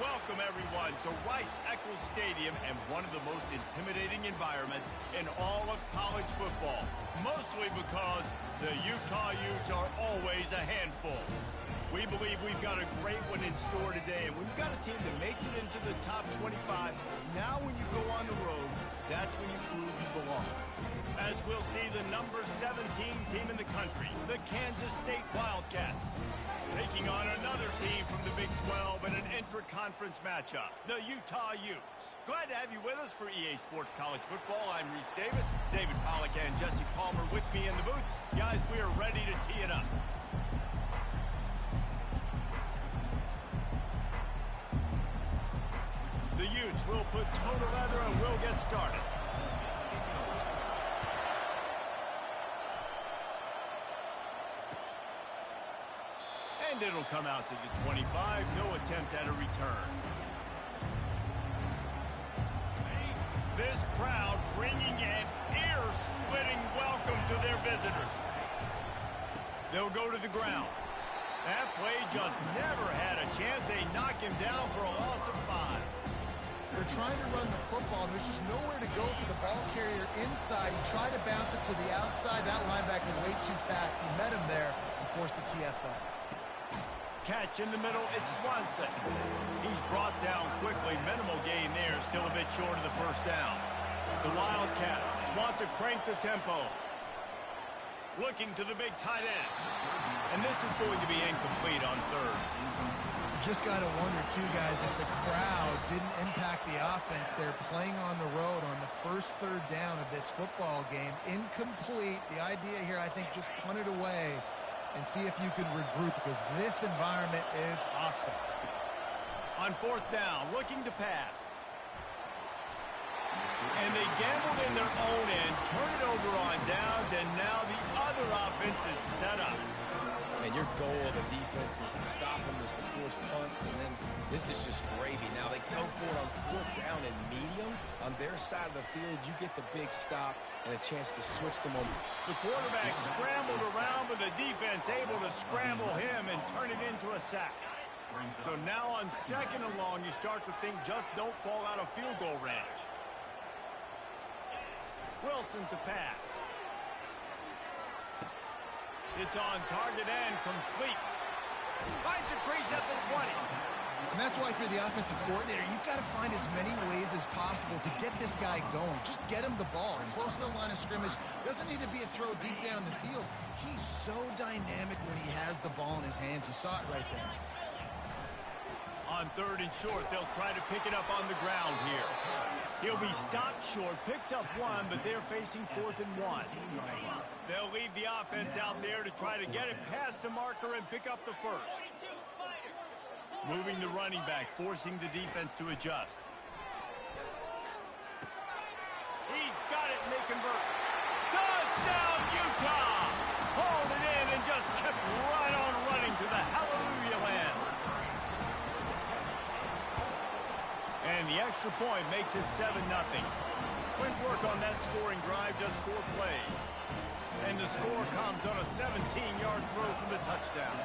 welcome everyone to Rice-Eccles Stadium and one of the most intimidating environments in all of college football. Mostly because the Utah Utes are always a handful. We believe we've got a great one in store today, and we've got a team that makes it into the top 25. Now when you go on the road, that's when you prove you belong. As we'll see the number 17 team in the country, the Kansas State Wildcats, taking on another team from the Big 12 in an intra-conference matchup, the Utah Utes. Glad to have you with us for EA Sports College Football. I'm Reese Davis, David Pollack and Jesse Palmer with me in the booth. Guys, we are ready to tee it up. The Utes will put toe to leather and we'll get started. And it'll come out to the 25. No attempt at a return. This crowd bringing an ear-splitting welcome to their visitors. They'll go to the ground. That play just never had a chance. They knock him down for a loss of 5. They're trying to run the football. There's just nowhere to go for the ball carrier inside. He tried to bounce it to the outside. That linebacker way too fast. He met him there and forced the TFL. Catch in the middle, it's Swanson. He's brought down quickly. Minimal gain there, still a bit short of the first down. The Wildcats want to crank the tempo. Looking to the big tight end. And this is going to be incomplete on third. Just got to wonder, too, guys, if the crowd didn't impact the offense. They're playing on the road on the first third down of this football game. Incomplete. The idea here, I think, just punt it away and see if you can regroup, because this environment is hostile. On fourth down, looking to pass. And they gambled in their own end, turn it over on downs, and now the other offense is set up. And your goal of a defense is to stop them, is to force punts, and then this is just gravy. Now they go for it on fourth down and medium. On their side of the field, you get the big stop and a chance to switch them over. The quarterback scrambled around, but the defense able to scramble him and turn it into a sack. So now on second and long, you start to think just don't fall out of field goal range. Wilson to pass. It's on target and complete. Finds a crease at the 20. And that's why, if you're the offensive coordinator, you've got to find as many ways as possible to get this guy going. Just get him the ball. Close to the line of scrimmage. Doesn't need to be a throw deep down the field. He's so dynamic when he has the ball in his hands. You saw it right there. On third and short, they'll try to pick it up on the ground here. He'll be stopped short, picks up one, but they're facing 4th and 1. They'll leave the offense out there to try to get it past the marker and pick up the first. Moving the running back, forcing the defense to adjust. He's got it, and they convert. Touchdown, Utah! Hauled it in and just kept right on running to the hallelujah land. And the extra point makes it 7-0. Quick work on that scoring drive, just 4 plays. And the score comes on a 17-yard throw for the touchdown.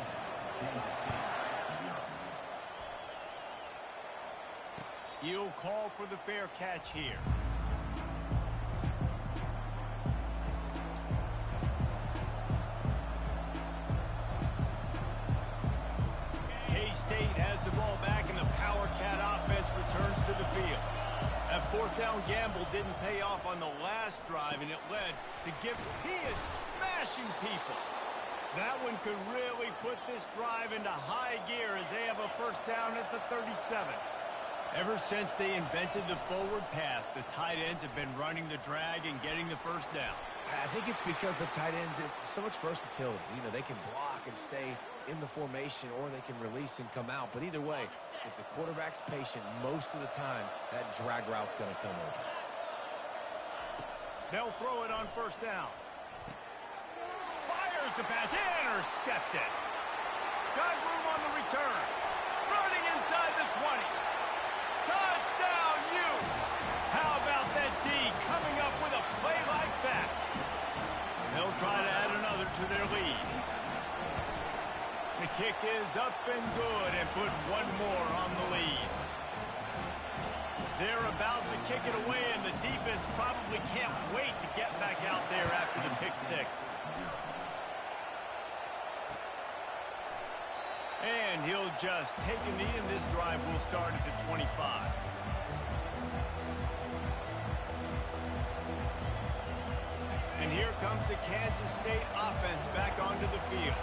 You'll call for the fair catch here. K-State has the ball back, and the Power Cat offense returns to the field. That fourth down gamble didn't pay off on the last drive, and it led to Gibbs. He is smashing people. That one could really put this drive into high gear as they have a first down at the 37. Ever since they invented the forward pass, the tight ends have been running the drag and getting the first down. I think it's because the tight ends is so much versatility. You know, they can block and stay in the formation, or they can release and come out. But either way, if the quarterback's patient, most of the time, that drag route's going to come over. They'll throw it on first down. Fires the pass, intercepted. Got room on the return. Running inside the 20. Touchdown, Utes! How about that D coming up with a play like that? They'll try to add another to their lead. The kick is up and good and put one more on the lead. They're about to kick it away, and the defense probably can't wait to get back out there after the pick six. And he'll just take a knee, and this drive will start at the 25. And here comes the Kansas State offense back onto the field.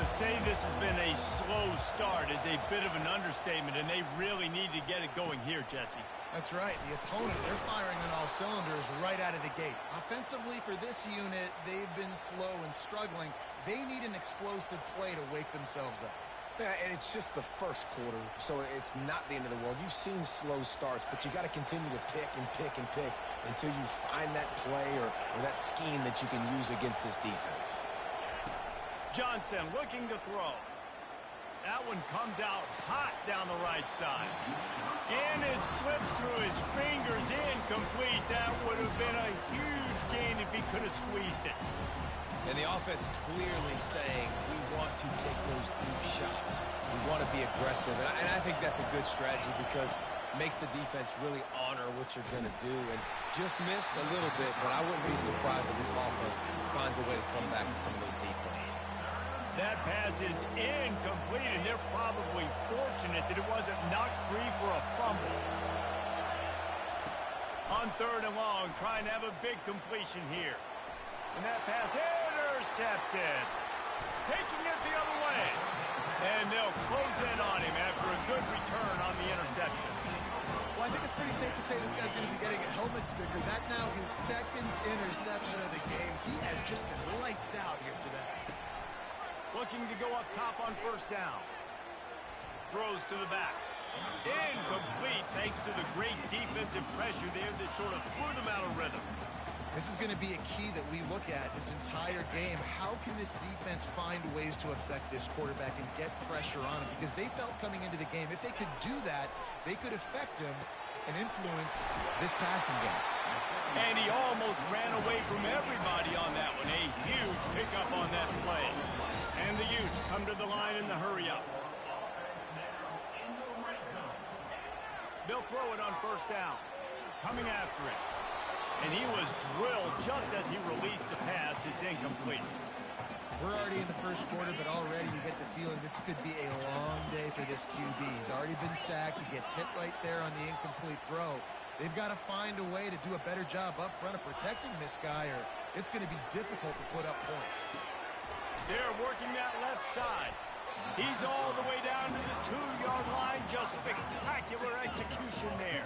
To say this has been a slow start is a bit of an understatement, and they really need to get it going here, Jesse. That's right. The opponent, they're firing on all cylinders right out of the gate. Offensively, for this unit, they've been slow and struggling. They need an explosive play to wake themselves up. Yeah, and it's just the first quarter, so it's not the end of the world. You've seen slow starts, but you got to continue to pick and pick and pick until you find that play or that scheme that you can use against this defense. Johnson looking to throw. That one comes out hot down the right side. And it slips through his fingers, incomplete. That would have been a huge gain if he could have squeezed it. And the offense clearly saying, we want to take those deep shots. We want to be aggressive. And I think that's a good strategy because it makes the defense really honor what you're going to do. And just missed a little bit, but I wouldn't be surprised if this offense finds a way to come back to some of those deep plays. That pass is incomplete, and they're probably fortunate that it wasn't knocked free for a fumble. On 3rd and long, trying to have a big completion here. And that pass intercepted. Taking it the other way. And they'll close in on him after a good return on the interception. Well, I think it's pretty safe to say this guy's going to be getting a helmet sticker. That now his 2nd interception of the game. He has just been lights out here today. Looking to go up top on 1st down. Throws to the back. Incomplete thanks to the great defensive pressure there that sort of threw them out of rhythm. This is going to be a key that we look at this entire game. How can this defense find ways to affect this quarterback and get pressure on him? Because they felt coming into the game, if they could do that, they could affect him and influence this passing game. And he almost ran away from everybody on that one. A huge pickup on that play. And the Utes come to the line in the hurry-up. They'll throw it on 1st down. Coming after it. And he was drilled just as he released the pass. It's incomplete. We're already in the 1st quarter, but already you get the feeling this could be a long day for this QB. He's already been sacked. He gets hit right there on the incomplete throw. They've got to find a way to do a better job up front of protecting this guy, or it's going to be difficult to put up points. They're working that left side. He's all the way down to the 2-yard line. Just spectacular execution there.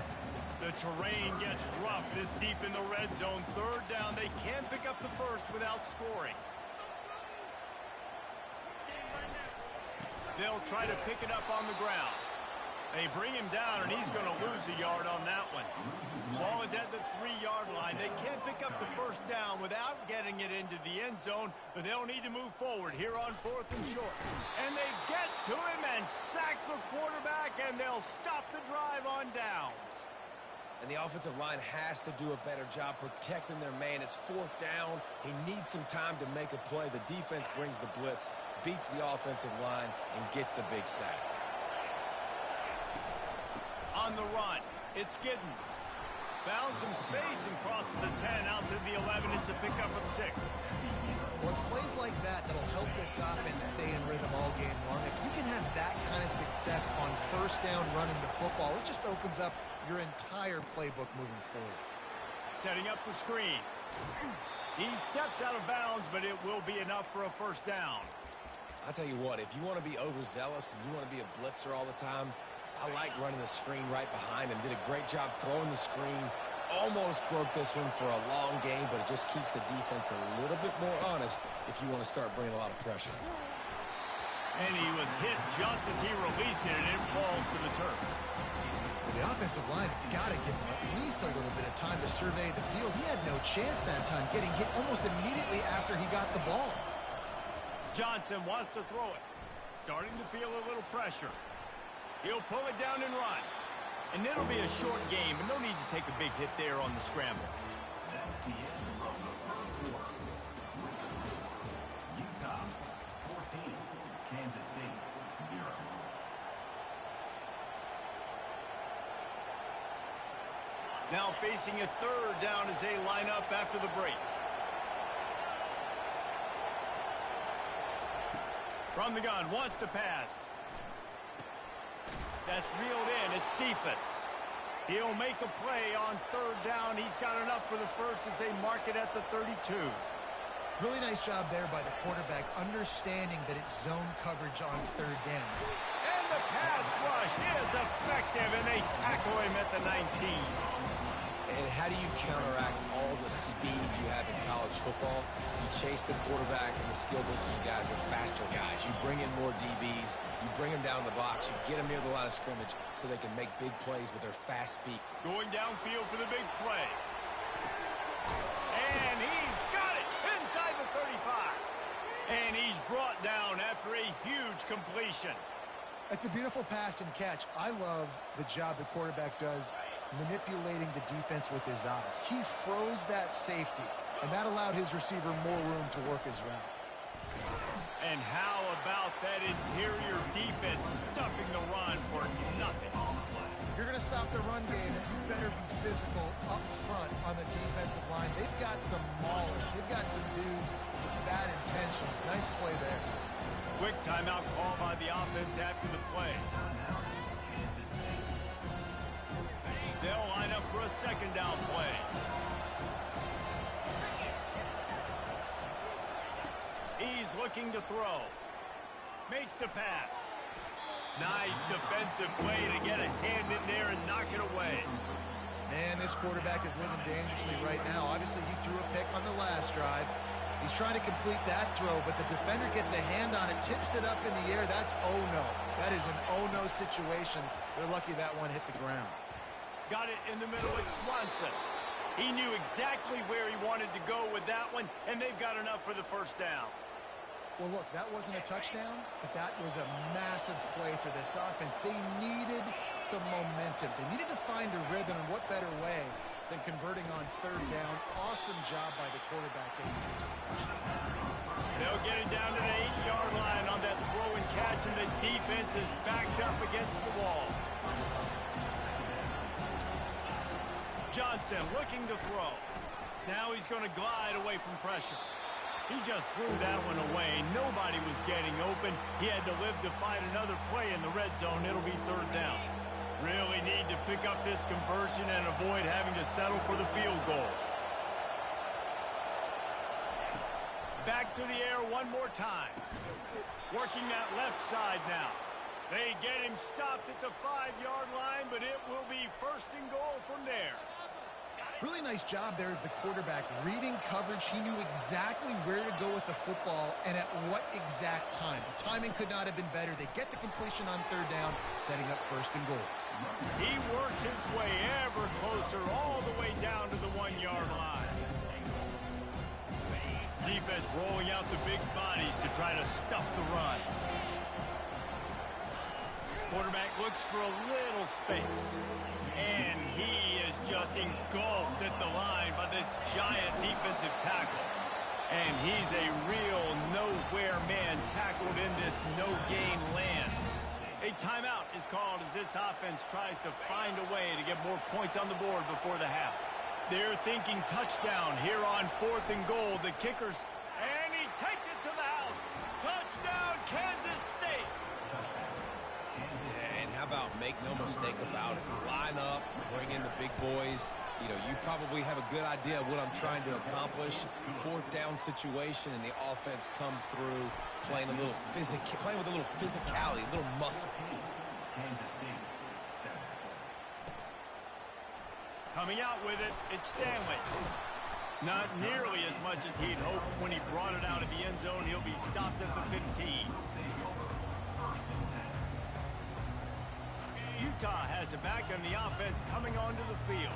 The terrain gets rough this deep in the red zone. 3rd down. They can't pick up the first without scoring. They'll try to pick it up on the ground. They bring him down, and he's going to lose a yard on that one. Ball is at the 3-yard line. They can't pick up the 1st down without getting it into the end zone, but they'll need to move forward here on 4th and short. And they get to him and sack the quarterback, and they'll stop the drive on downs. And the offensive line has to do a better job protecting their man. It's 4th down. He needs some time to make a play. The defense brings the blitz, beats the offensive line, and gets the big sack. On the run, it's Giddens. Found some space and crosses the 10 out to the 11. It's a pickup of 6. Well, it's plays like that that'll help this offense stay in rhythm all game long. If you can have that kind of success on 1st down running the football, it just opens up your entire playbook moving forward. Setting up the screen. He steps out of bounds, but it will be enough for a 1st down. I'll tell you what, if you want to be overzealous and you want to be a blitzer all the time, I like running the screen right behind him. Did a great job throwing the screen. Almost broke this one for a long game, but it just keeps the defense a little bit more honest if you want to start bringing a lot of pressure. And he was hit just as he released it, and it falls to the turf. The offensive line has got to give him at least a little bit of time to survey the field. He had no chance that time, getting hit almost immediately after he got the ball. Johnson wants to throw it. Starting to feel a little pressure. He'll pull it down and run. And it'll be a short game, and no need to take a big hit there on the scramble. Utah 14, Kansas State 0. Now facing a third down as they line up after the break. From the gun, wants to pass. That's reeled in. It's Cephas. He'll make a play on third down. He's got enough for the first as they mark it at the 32. Really nice job there by the quarterback, understanding that it's zone coverage on third down. And the pass rush is effective, and they tackle him at the 19. And how do you counteract all the speed you have in college football? You chase the quarterback and the skill position guys with faster guys. You bring in more DBs. You bring them down the box. You get them near the line of scrimmage so they can make big plays with their fast speed. Going downfield for the big play. And he's got it inside the 35. And he's brought down after a huge completion. That's a beautiful pass and catch. I love the job the quarterback does manipulating the defense with his eyes. He froze that safety, and that allowed his receiver more room to work his route. And how about that interior defense stuffing the run for nothing? If you're going to stop the run game, you better be physical up front on the defensive line. They've got some maulers. They've got some dudes with bad intentions. Nice play there. Quick timeout call by the offense after the play. They'll line up for a second down play. He's looking to throw. Makes the pass. Nice defensive play to get a hand in there and knock it away. Man, this quarterback is living dangerously right now. Obviously, he threw a pick on the last drive. He's trying to complete that throw, but the defender gets a hand on it, tips it up in the air. That's oh-no. That is an oh-no situation. They're lucky that one hit the ground. Got it in the middle with Swanson. He knew exactly where he wanted to go with that one, and they've got enough for the first down. Well, look, that wasn't a touchdown, but that was a massive play for this offense. They needed some momentum. They needed to find a rhythm, and what better way than converting on third down. Awesome job by the quarterback getting to his position. They'll get it down to the 8-yard line on that throw and catch, and the defense is backed up against the wall. Johnson looking to throw. Now he's going to glide away from pressure. He just threw that one away. Nobody was getting open. He had to live to find another play in the red zone. It'll be third down. Really need to pick up this conversion and avoid having to settle for the field goal. Back to the air one more time. Working that left side now. They get him stopped at the 5-yard line, but it will be first and goal from there. Really nice job there of the quarterback. Reading coverage, he knew exactly where to go with the football and at what exact time. The timing could not have been better. They get the completion on third down, setting up first and goal. He works his way ever closer all the way down to the 1-yard line. Defense rolling out the big bodies to try to stuff the run. Quarterback looks for a little space. And he is just engulfed at the line by this giant defensive tackle. And he's a real nowhere man tackled in this no-gain land. A timeout is called as this offense tries to find a way to get more points on the board before the half. They're thinking touchdown here on fourth and goal. The kickers, and he takes it to the house. Touchdown, Kansas State. And how about make no mistake about it? Line up, bring in the big boys. You know, you probably have a good idea of what I'm trying to accomplish. Fourth down situation, and the offense comes through playing with a little physicality, a little muscle. Coming out with it, it's Stanley. Not nearly as much as he'd hoped when he brought it out of the end zone. He'll be stopped at the 15. Utah has it back on the offense coming onto the field.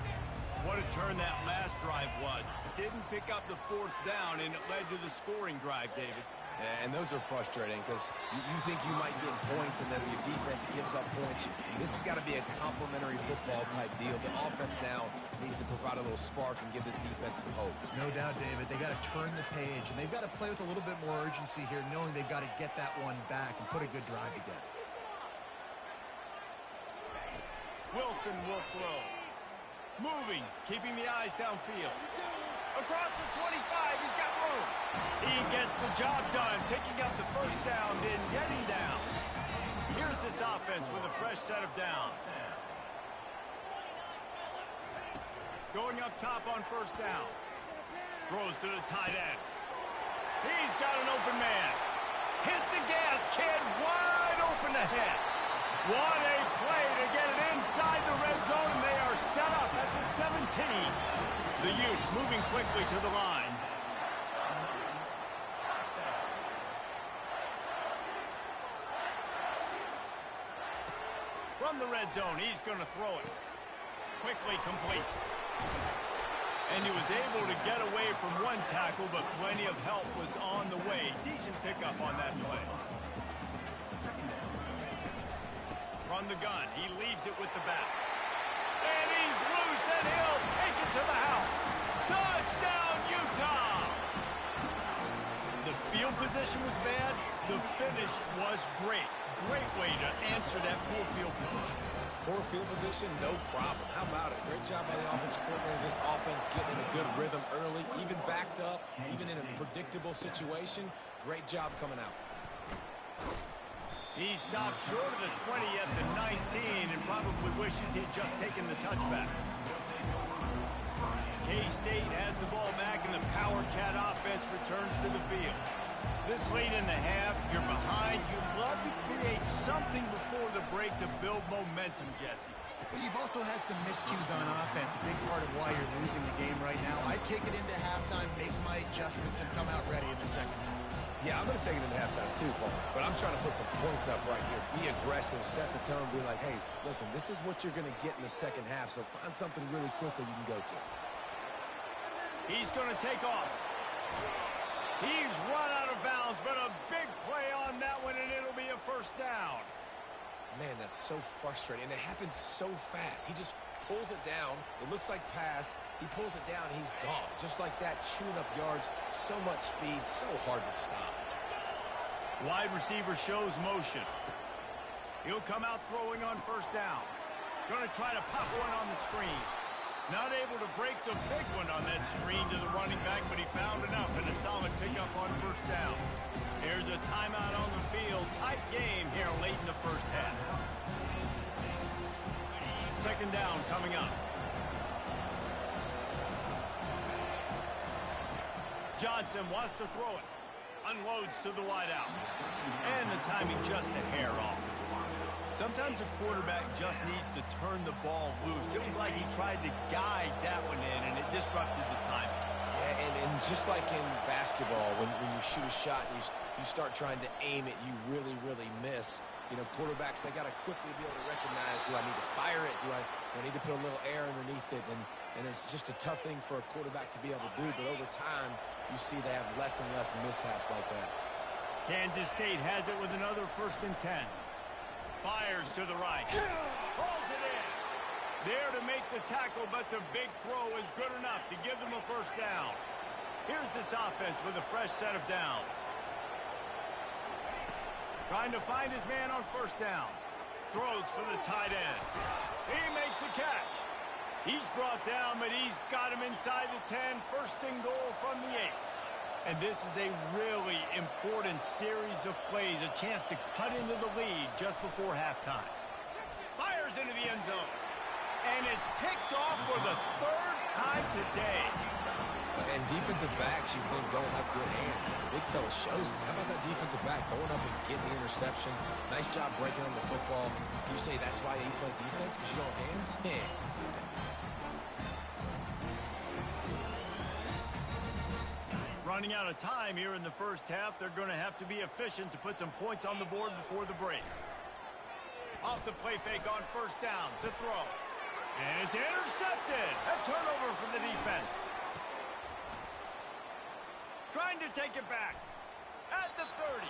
What a turn that last drive was. Didn't pick up the fourth down, and it led to the scoring drive, David. And those are frustrating because you think you might get points and then your defense gives up points. This has got to be a complementary football type deal. The offense now needs to provide a little spark and give this defense some hope. No doubt, David. They got to turn the page, and they've got to play with a little bit more urgency here, knowing they've got to get that one back and put a good drive together. Wilson will throw. Moving, keeping the eyes downfield. Across the 25, he's got room. He gets the job done, picking up the first down, then getting down. Here's this offense with a fresh set of downs. Going up top on first down. Throws to the tight end. He's got an open man. Hit the gas, kid. Wide open ahead. What a play to get it inside the red zone, and they are set up at the 17. The Utes moving quickly to the line. From the red zone, he's going to throw it. Quickly complete. And he was able to get away from one tackle, but plenty of help was on the way. Decent pickup on that play. From the gun, he leaves it with the back. And he's loose, and he'll take it to the house. Touchdown, Utah! The field position was bad. The finish was great. Great way to answer that poor field position. Poor field position, no problem. How about it? Great job by the offensive coordinator. This offense getting in a good rhythm early, even backed up, even in a predictable situation. Great job coming out. He stopped short of the 20 at the 19 and probably wishes he'd just taken the touchback. K-State has the ball back, and the Power Cat offense returns to the field. This late in the half, you're behind. You'd love to create something before the break to build momentum, Jesse. But you've also had some miscues on offense, a big part of why you're losing the game right now. I'd take it into halftime, make my adjustments, and come out ready in the second half. Yeah, I'm going to take it into halftime too, Paul. But I'm trying to put some points up right here. Be aggressive, set the tone, be like, hey, listen, this is what you're going to get in the second half, so find something really quickly you can go to. He's going to take off. He's run out of bounds, but a big play on that one, and it'll be a first down. Man, that's so frustrating, and it happens so fast. He just pulls it down. It looks like pass. He pulls it down, and he's gone. Just like that, chewing up yards. So much speed, so hard to stop. Wide receiver shows motion. He'll come out throwing on first down. Going to try to pop one on the screen. Not able to break the big one on that screen to the running back, but he found enough and a solid pickup on first down. There's a timeout on the field. Tight game here late in the first half. Second down coming up. Johnson wants to throw it. Unloads to the wideout. And the timing just a hair off. Sometimes a quarterback just needs to turn the ball loose. It was like he tried to guide that one in, and it disrupted the timing. Yeah, and just like in basketball, when you shoot a shot and you start trying to aim it, you really, really miss. You know, quarterbacks, they got to quickly be able to recognize, do I need to fire it? Do I need to put a little air underneath it? And it's just a tough thing for a quarterback to be able to do. But over time, you see they have less and less mishaps like that. Kansas State has it with another 1st and 10. Fires to the right. Pulls it in. There to make the tackle, but the big throw is good enough to give them a first down. Here's this offense with a fresh set of downs. Trying to find his man on first down. Throws for the tight end. He makes the catch. He's brought down, but he's got him inside the 10. First and goal from the 8. And this is a really important series of plays, a chance to cut into the lead just before halftime. Fires into the end zone. And it's picked off for the 3rd time today. And defensive backs, you think, don't have good hands. The big fella shows it. How about that defensive back going up and getting the interception? Nice job breaking on the football. You say that's why you play defense, because you don't have hands? Yeah. Running out of time here in the first half. They're going to have to be efficient to put some points on the board before the break. Off the play fake on first down. The throw. And it's intercepted. A turnover for the defense. Trying to take it back. At the 30.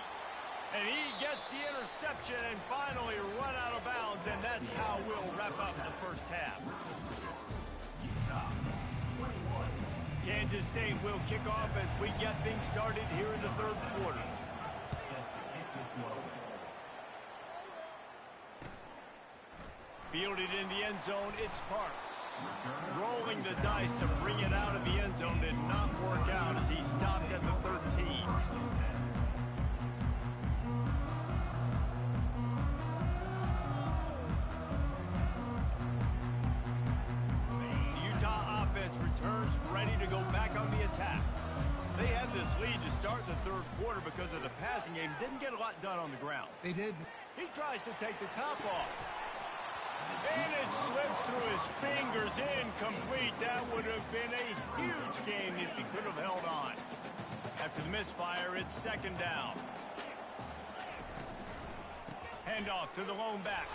And he gets the interception and finally run out of bounds. And that's how we'll wrap up the first half. Kansas State will kick off as we get things started here in the 3rd quarter. Fielded in the end zone, it's Parks. Rolling the dice to bring it out of the end zone did not work out as he stopped at the 13. Returns ready to go back on the attack. They had this lead to start the third quarter because of the passing game. Didn't get a lot done on the ground. They did. He tries to take the top off. And it slips through his fingers, incomplete. That would have been a huge game if he could have held on. After the misfire, it's second down. Handoff to the lone back.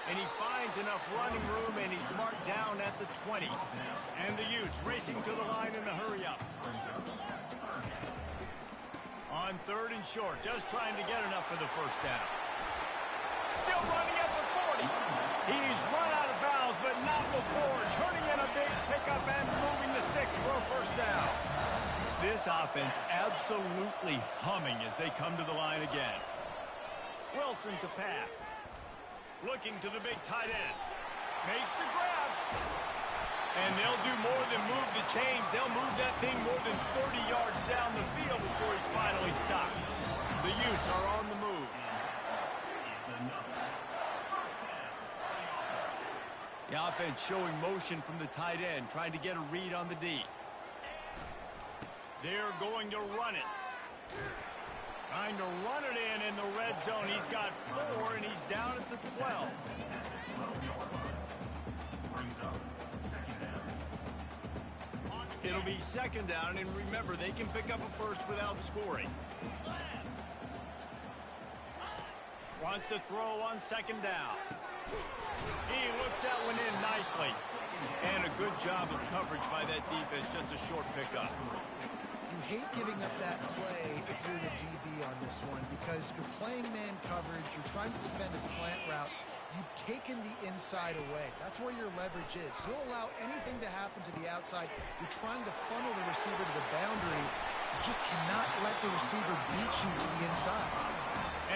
And he finds enough running room, and he's marked down at the 20. And the Utes racing to the line in a hurry-up. On third and short, just trying to get enough for the first down. Still running at the 40. He's run out of bounds, but not before. Turning in a big pickup and moving the sticks for a first down. This offense absolutely humming as they come to the line again. Wilson to pass. Looking to the big tight end. Makes the grab. And they'll do more than move the chains. They'll move that thing more than 30 yards down the field before he's finally stopped. The Utes are on the move. The offense showing motion from the tight end, trying to get a read on the D. They're going to run it. Trying to run it in the red zone. He's got 4, and he's down at the 12. It'll be second down, and remember, they can pick up a first without scoring. Wants to throw on second down. He looks that one in nicely. And a good job of coverage by that defense, just a short pickup. You hate giving up that play if you're the DB on this one because you're playing man coverage, you're trying to defend a slant route, you've taken the inside away. That's where your leverage is. You'll allow anything to happen to the outside. You're trying to funnel the receiver to the boundary. You just cannot let the receiver beat you to the inside.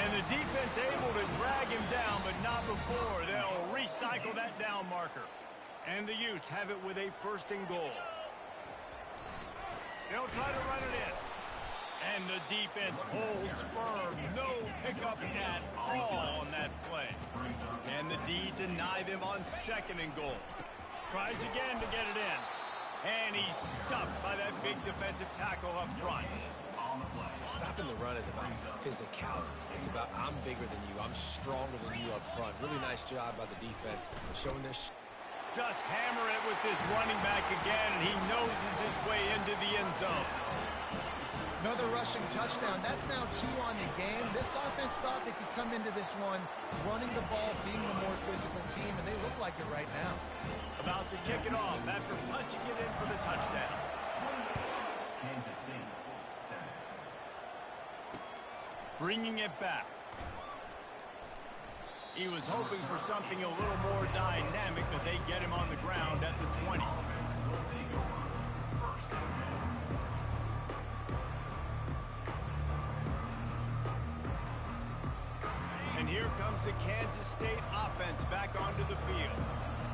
And the defense able to drag him down, but not before. They'll recycle that down marker. And the Utes have it with a first and goal. They'll try to run it in. And the defense holds firm. No pickup at all on that play. And the D deny them on second and goal. Tries again to get it in. And he's stuffed by that big defensive tackle up front. Stopping the run is about physicality. It's about I'm bigger than you. I'm stronger than you up front. Really nice job by the defense showing their... Just hammer it with this running back again, and he noses his way into the end zone. Another rushing touchdown. That's now 2 on the game. This offense thought they could come into this one running the ball, being the more physical team, and they look like it right now. About to kick it off after punching it in for the touchdown. Kansas City, 7. Bringing it back. He was hoping for something a little more dynamic, but they get him on the ground at the 20. And here comes the Kansas State offense back onto the field.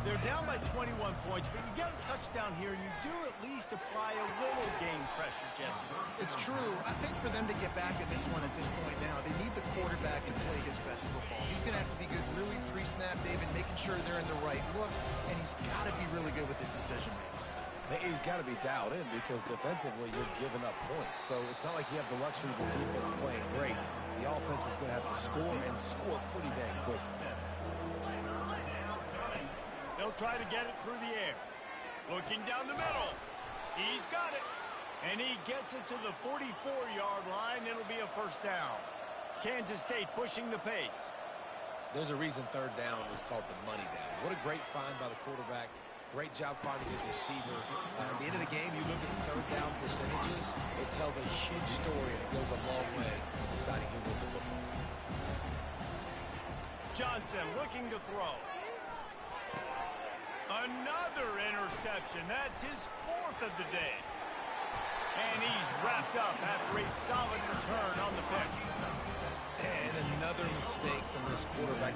They're down by 21 points, but you get a touchdown here, and you do at least apply a little game pressure, Jesse. It's true. I think for them to get back in this one at this point now, they need the quarterback to play his best football. He's going to have to be good really pre-snap, David, making sure they're in the right looks, and he's got to be really good with his decision-making. He's got to be dialed in because defensively you're giving up points. So it's not like you have the luxury of your defense playing great. The offense is going to have to score and score pretty dang quickly. They'll try to get it through the air. Looking down the middle. He's got it. And he gets it to the 44-yard line. It'll be a first down. Kansas State pushing the pace. There's a reason third down is called the money down. What a great find by the quarterback. Great job finding his receiver. At the end of the game, you look at third down percentages. It tells a huge story, and it goes a long way in deciding who wins the football. Johnson looking to throw. Another interception. That's his 4th of the day. And he's wrapped up after a solid return on the pick. And another mistake from this quarterback.